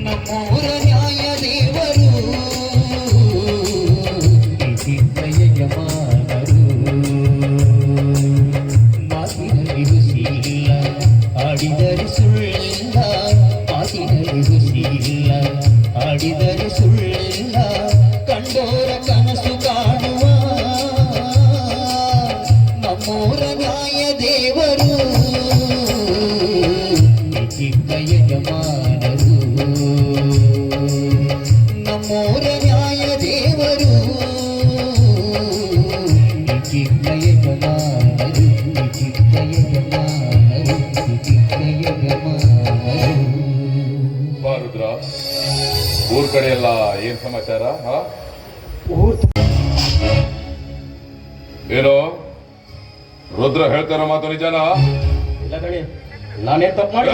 ನಮ್ಮೂರ ನ್ಯಾಯ ದೇವರು ಯಜಮಾನರು ಮಾತಿನಲ್ಲಿ ಹುಸಿಲ್ಲ ಆಡಿದರೆ ಸುಳ್ಳಿಲ್ಲ ಮಾತಿನಲ್ಲಿ ಹುಸಿಲ್ಲ ಆಡಿದರೆ ಸುಳ್ಳಿಲ್ಲ ಕಂಡೋರ ಕನಸು ಕಾಣುವ ನಮ್ಮೂರ ನ್ಯಾಯ ದೇವರು ಚಿಕ್ಕ ಯಜಮಾನರು ನಮ್ಮೂರ ನ್ಯಾಯ ದೇವರು ಚಿಕ್ಕ ಯಜಮಾನರು ಚಿಕ್ಕ ಯಜಮಾನರು ಚಿಕ್ಕ ಯಜಮಾನರು. ರುದ್ರ, ಊರ್ ಕಡೆ ಎಲ್ಲ ಏನ್ ಸಮಾಚಾರ? ಏನೋ ರುದ್ರ ಹೇಳ್ತಾರ ಮಾತು ನಿಜನಾ? ನಾನೇನ್ ತಪ್ಪು ಮಾಡಿ?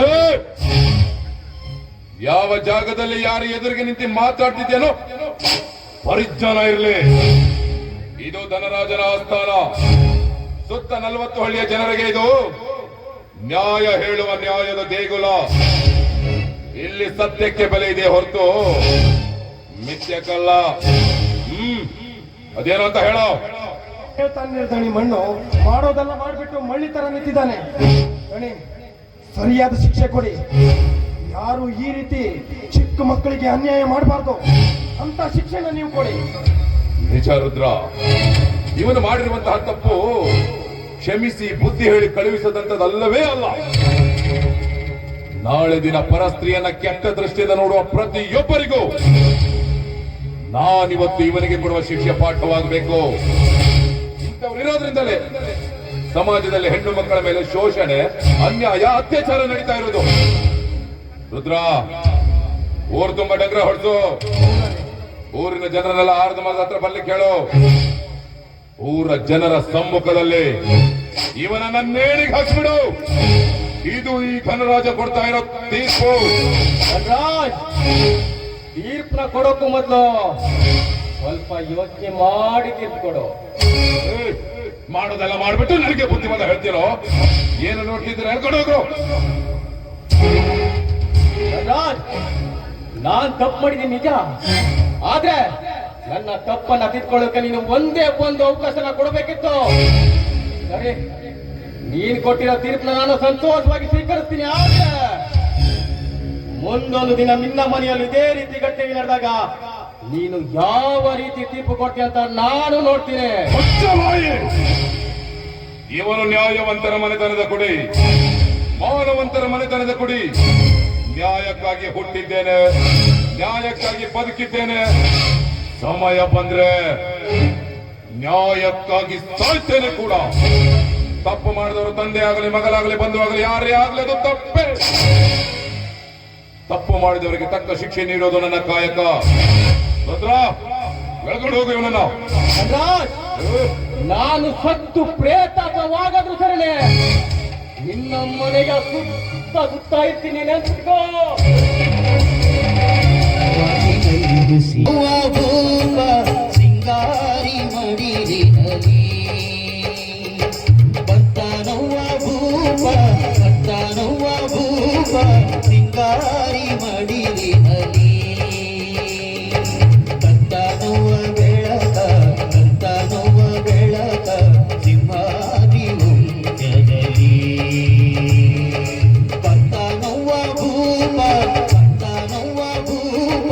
ಯಾವ ಜಾಗದಲ್ಲಿ ಯಾರು ಎದುರಿಗೆ ನಿಂತು ಮಾತಾಡ್ತಿದ್ದೇನೋ ಪರಿಜ್ಞಾನ ಇರಲಿ. ಇದು ಧನರಾಜನ ಆಸ್ಥಾನ. ಸುತ್ತ 40 ಹಳ್ಳಿಯ ಜನರಿಗೆ ಇದು ನ್ಯಾಯ ಹೇಳುವ ನ್ಯಾಯದ ದೇಗುಲ. ಇಲ್ಲಿ ಸತ್ಯಕ್ಕೆ ಬೆಲೆ ಇದೆ ಹೊರತು ಮಿಥ್ಯಕ್ಕಲ್ಲ. ಅದೇನೋ ಅಂತ ಹೇಳೋ. ಹೇಳ್ತಾನೆ ದಣಿ, ಮಣ್ಣು ಮಾಡೋದೆಲ್ಲ ಮಾಡ್ಬಿಟ್ಟು ಮಳ್ಳಿ ತರ ನಿಂತಿದ್ದಾನೆ. ದಣಿ, ಸರಿಯಾದ ಶಿಕ್ಷೆ ಕೊಡಿ. ಯಾರು ಈ ರೀತಿ ಚಿಕ್ಕ ಮಕ್ಕಳಿಗೆ ಅನ್ಯಾಯ ಮಾಡಬಾರ್ದು ಅಂತ ಶಿಕ್ಷೆನ ನೀವು ಕೊಡಿ. ನಿಜ ರುದ್ರ, ಇವನು ಮಾಡಿರುವಂತಹ ತಪ್ಪು ಕ್ಷಮಿಸಿ ಬುದ್ಧಿ ಹೇಳಿ ಕಳುಹಿಸದಂತದಲ್ಲವೇ ಅಲ್ಲ. ನಾಳೆ ದಿನ ಪರಸ್ತ್ರೀಯನ್ನ ಕೆಟ್ಟ ದೃಷ್ಟಿಯಿಂದ ನೋಡುವ ಪ್ರತಿಯೊಬ್ಬರಿಗೂ ನಾನಿವತ್ತು ಇವನಿಗೆ ಕೊಡುವ ಶಿಕ್ಷೆ ಪಾಠವಾಗಬೇಕು. ಇಂಥವರಿರೋದ್ರಿಂದಲೇ ಸಮಾಜದಲ್ಲಿ ಹೆಣ್ಣು ಮಕ್ಕಳ ಮೇಲೆ ಶೋಷಣೆ, ಅನ್ಯಾಯ, ಅತ್ಯಾಚಾರ ನಡೀತಾ ಇರೋದು. ರುದ್ರ, ಊರು ತುಂಬ ಡಂಗ್ರ ಹೊಡೆದು ಊರಿನ ಜನರನ್ನೆಲ್ಲ ಆರ್ದ ಮರದ ಹತ್ರ ಬರ್ಲಿಕ್ಕೆ ಹೇಳು. ಊರ ಜನರ ಸಮ್ಮುಖದಲ್ಲಿ ಇವನನ್ನ ನೇಣಿಗೆ ಹಾಕ್ಬಿಡು. ಇದು ಈ ಧನರಾಜ ಕೊಡ್ತಾ ಇರೋ ತೀರ್ಪು. ತೀರ್ಪನ್ನ ಕೊಡೋಕ್ಕೂ ಮೊದಲು ಸ್ವಲ್ಪ ಯೋಚನೆ ಮಾಡಿ ತೀರ್ಪು ಕೊಡು. ಮಾಡೋದೆಲ್ಲ ಮಾಡ್ಬಿಟ್ಟು ನನಗೆ ಬುದ್ಧಿವಾದ ಹೇಳ್ತಿರೋ? ಏನು ನೋಡ್ತಿದ್ರೆ ಹೇಳ್ಕೊಂಡು ಹೋಗು. ನಾನ್ ತಪ್ಪು ಮಾಡಿದ್ದೀನಿ ನಿಜ, ಆದ್ರೆ ನನ್ನ ತಪ್ಪನ್ನ ತಿದ್ಕೊಳ್ಳೋಕೆ ನೀನು ಒಂದೇ ಒಂದು ಅವಕಾಶನ ಕೊಡಬೇಕಿತ್ತು. ಸರಿ, ನೀನ್ ಕೊಟ್ಟಿರೋ ತೀರ್ಪನ್ನ ನಾನು ಸಂತೋಷವಾಗಿ ಸ್ವೀಕರಿಸ್ತೀನಿ. ಆದ್ರೆ ಮುಂದೊಂದು ದಿನ ನಿನ್ನ ಮನೆಯಲ್ಲಿ ಇದೇ ರೀತಿ ಘಟನೆ ನಡೆದಾಗ ನೀನು ಯಾವ ರೀತಿ ತೀರ್ಪು ಕೊಡ್ತೀಯ ಅಂತ ನಾನು ನೋಡ್ತೀನಿ. ಇವನು ನ್ಯಾಯವಂತರ ಮನೆತನದ ಕುಡಿ, ಮಾನವಂತರ ಮನೆತನದ ಕುಡಿ. ನ್ಯಾಯಕ್ಕಾಗಿ ಹುಟ್ಟಿದ್ದೇನೆ, ನ್ಯಾಯಕ್ಕಾಗಿ ಬದುಕಿದ್ದೇನೆ. ಸಮಯ ಬಂದ್ರೆ ನ್ಯಾಯಕ್ಕಾಗಿ ಸಾಯ್ತೇನೆ ಕೂಡ. ತಪ್ಪು ಮಾಡಿದವರು ತಂದೆ ಆಗಲಿ, ಮಗಲಾಗಲಿ, ಬಂಧು ಆಗಲಿ, ಯಾರೇ ಆಗಲಿ ಅದು ತಪ್ಪೇ. ತಪ್ಪು ಮಾಡಿದವರಿಗೆ ತಕ್ಕ ಶಿಕ್ಷೆ ನೀಡೋದು ನನ್ನ ಕಾಯಕ. ರುದ್ರ, ಬೆಳ್ಕೊಂಡು ಹೋಗು ಇವನನ್ನ. ನಾನು ಸತ್ತು ಪ್ರೇತವಾಗಾದ್ರೂ ಸರಿನೇ ನಿನ್ನ ಮನೆಗೆ ಸುತ್ತ ಸುತ್ತ ಇರ್ತೀನಿ ನೆನ್ಸ್ಕೋ. ಸಿಂಗಾರಿ ಮಡಿಲಿನಲ್ಲಿ ಬರ್ತಾನವ್ವ ಭೂಪ, ಬರ್ತಾನವ್ವ ಭೂಪ ಸಿಂಗಾರಿ ಮಡಿಲಿನಲ್ಲಿ. ಬರ್ತಾನವ್ವ ಬೆಳಕ, ಬರ್ತಾನವ್ವ ಬೆಳಕ ಸಿಂಹಾದಿ ಮುಂಚದಲ್ಲಿ. ಬರ್ತಾನವ್ವ ಭೂಪ, ಬರ್ತಾನವ್ವ ಭೂಪ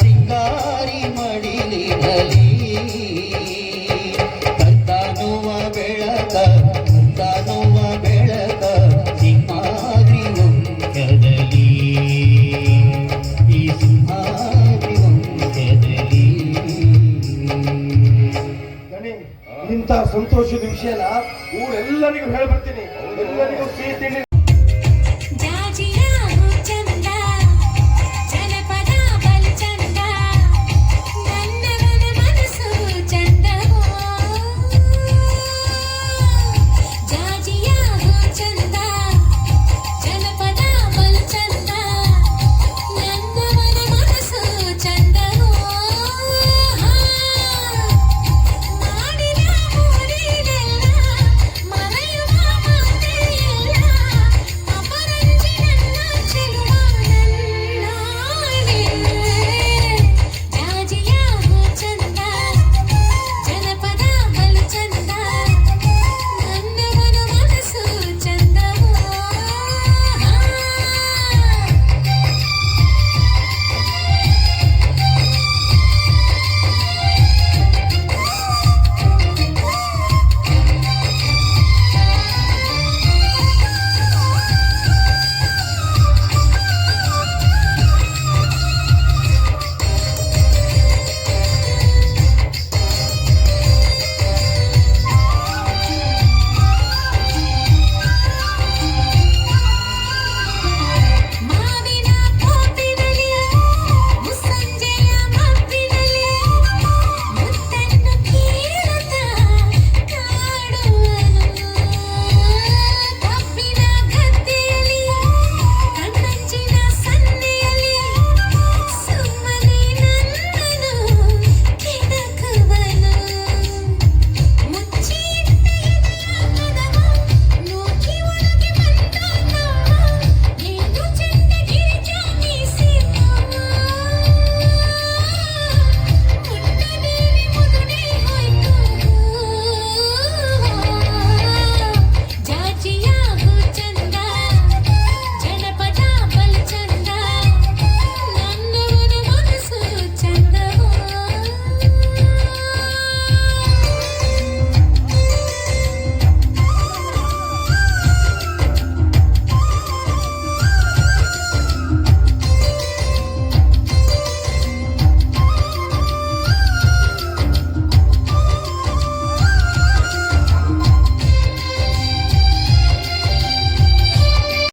ಸಿಂಗಾರಿ ಮಡಿಲಿನಲ್ಲಿ. ಬರ್ತಾನವ್ವ ಬೆಳಕ, ಬರ್ತಾನವ್ವ ಬೆಳಕ ಸಿಂಹಾದ್ರಿ ವಂಶದಲ್ಲಿ. ಈ ಸಿಂಹಾದ್ರಿ ವಂಶದಲ್ಲಿ. ಇಂಥ ಸಂತೋಷದ ವಿಷಯನ ಊರೆಲ್ಲರಿಗೂ ಹೇಳ್ಬರ್ತೀನಿ. ಎಲ್ಲರಿಗೂ ಸಿಹಿ ತಿಂಡಿ